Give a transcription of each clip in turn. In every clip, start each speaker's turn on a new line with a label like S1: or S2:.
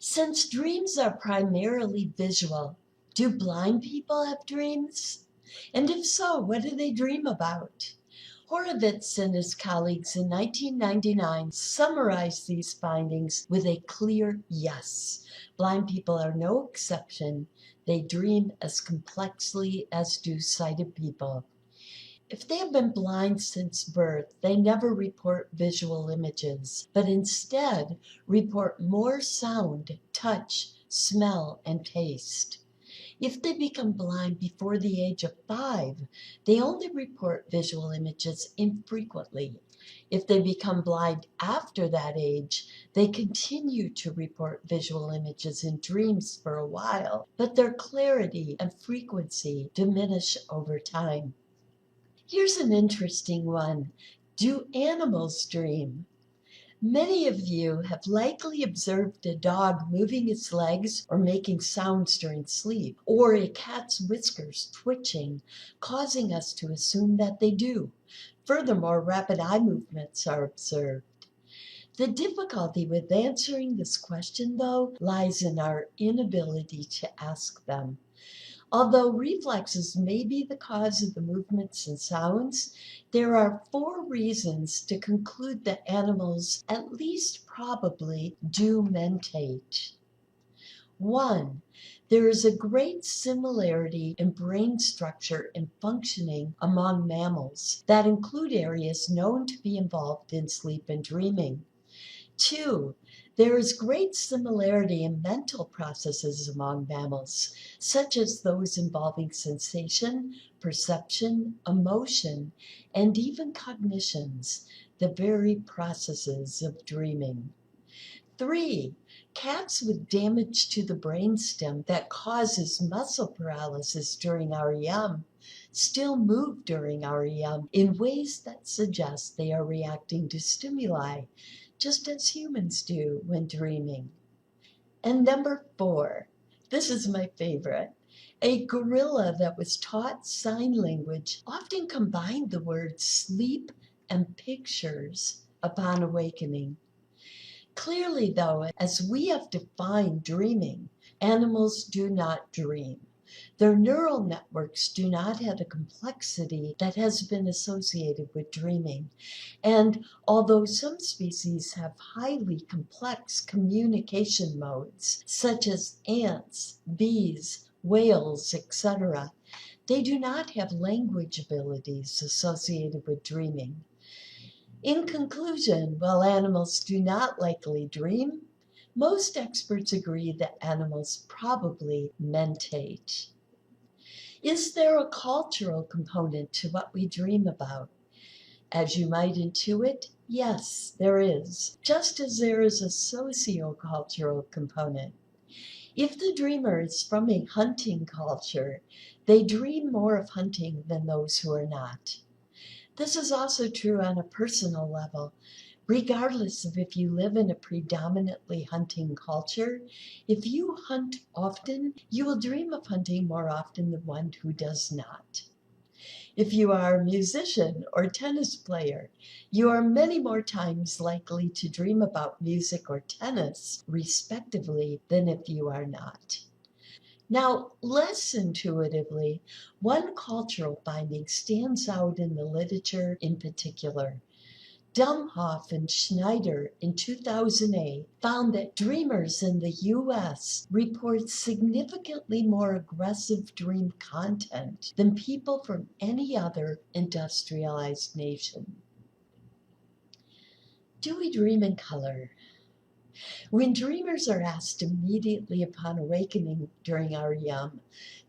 S1: Since dreams are primarily visual, do blind people have dreams? And if so, what do they dream about? Horowitz and his colleagues in 1999 summarized these findings with a clear yes. Blind people are no exception. They dream as complexly as do sighted people. If they have been blind since birth, they never report visual images, but instead report more sound, touch, smell, and taste. If they become blind before the age of 5, they only report visual images infrequently. If they become blind after that age, they continue to report visual images in dreams for a while, but their clarity and frequency diminish over time. Here's an interesting one. Do animals dream? Many of you have likely observed a dog moving its legs or making sounds during sleep, or a cat's whiskers twitching, causing us to assume that they do. Furthermore, rapid eye movements are observed. The difficulty with answering this question, though, lies in our inability to ask them. Although reflexes may be the cause of the movements and sounds, there are 4 reasons to conclude that animals, at least probably, do mentate. 1. There is a great similarity in brain structure and functioning among mammals that include areas known to be involved in sleep and dreaming. 2. There is great similarity in mental processes among mammals, such as those involving sensation, perception, emotion, and even cognitions, the very processes of dreaming. 3. Cats with damage to the brainstem that causes muscle paralysis during REM still move during REM in ways that suggest they are reacting to stimuli, just as humans do when dreaming. And number 4, this is my favorite. A gorilla that was taught sign language often combined the words sleep and pictures upon awakening. Clearly, though, as we have defined dreaming, animals do not dream. Their neural networks do not have the complexity that has been associated with dreaming. And although some species have highly complex communication modes, such as ants, bees, whales, etc., they do not have language abilities associated with dreaming. In conclusion, while animals do not likely dream, most experts agree that animals probably mentate. Is there a cultural component to what we dream about? As you might intuit, yes, there is, just as there is a sociocultural component. If the dreamer is from a hunting culture, they dream more of hunting than those who are not. This is also true on a personal level. Regardless of if you live in a predominantly hunting culture, if you hunt often, you will dream of hunting more often than one who does not. If you are a musician or tennis player, you are many more times likely to dream about music or tennis, respectively, than if you are not. Now, less intuitively, one cultural finding stands out in the literature in particular. Dummhoff and Schneider in 2008 found that dreamers in the U.S. report significantly more aggressive dream content than people from any other industrialized nation. Do we dream in color? When dreamers are asked immediately upon awakening during REM,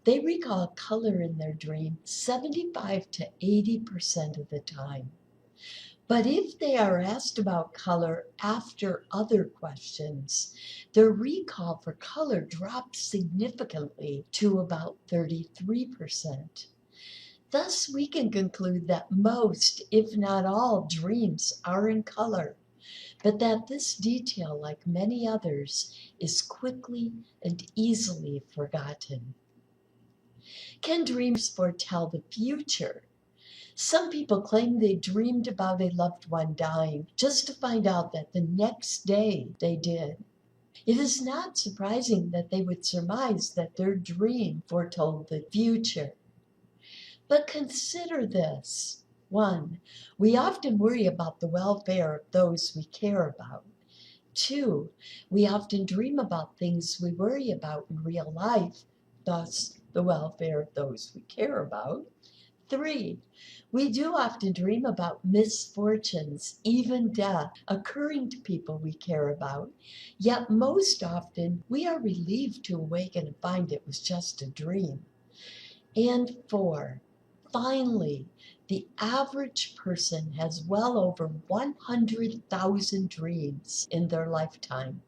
S1: they recall color in their dream 75 to 80% of the time. But if they are asked about color after other questions, their recall for color drops significantly to about 33%. Thus, we can conclude that most, if not all, dreams are in color, but that this detail, like many others, is quickly and easily forgotten. Can dreams foretell the future? Some people claim they dreamed about a loved one dying just to find out that the next day they did. It is not surprising that they would surmise that their dream foretold the future. But consider this. 1. We often worry about the welfare of those we care about. 2. We often dream about things we worry about in real life, thus the welfare of those we care about. 3. We do often dream about misfortunes, even death, occurring to people we care about, yet most often we are relieved to awaken and find it was just a dream. And 4. Finally, the average person has well over 100,000 dreams in their lifetime,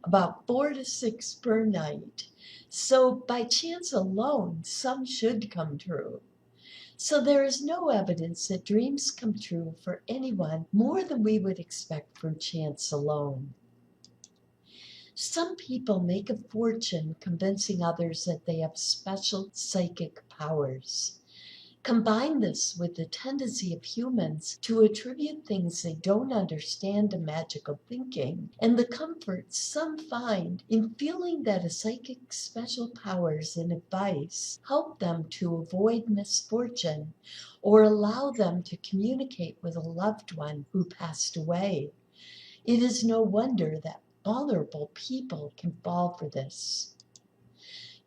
S1: about 4 to 6 per night. So by chance alone, some should come true. So there is no evidence that dreams come true for anyone more than we would expect from chance alone. Some people make a fortune convincing others that they have special psychic powers. Combine this with the tendency of humans to attribute things they don't understand to magical thinking, and the comfort some find in feeling that a psychic's special powers and advice help them to avoid misfortune or allow them to communicate with a loved one who passed away. It is no wonder that vulnerable people can fall for this.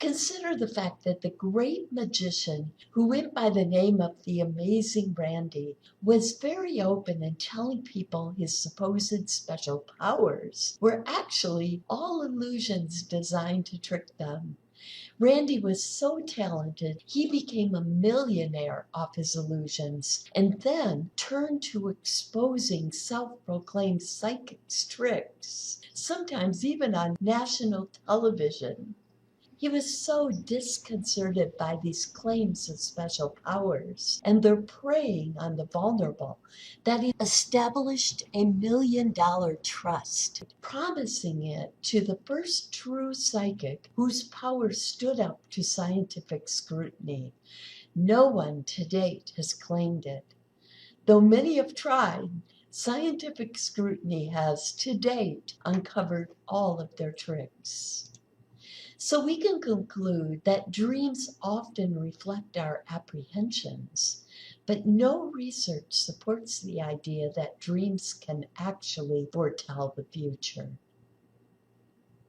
S1: Consider the fact that the great magician who went by the name of the Amazing Randy was very open in telling people his supposed special powers were actually all illusions designed to trick them. Randy was so talented, he became a millionaire off his illusions and then turned to exposing self-proclaimed psychics' tricks, sometimes even on national television. He was so disconcerted by these claims of special powers and their preying on the vulnerable that he established $1 million trust, promising it to the first true psychic whose powers stood up to scientific scrutiny. No one to date has claimed it. Though many have tried, scientific scrutiny has to date uncovered all of their tricks. So we can conclude that dreams often reflect our apprehensions, but no research supports the idea that dreams can actually foretell the future.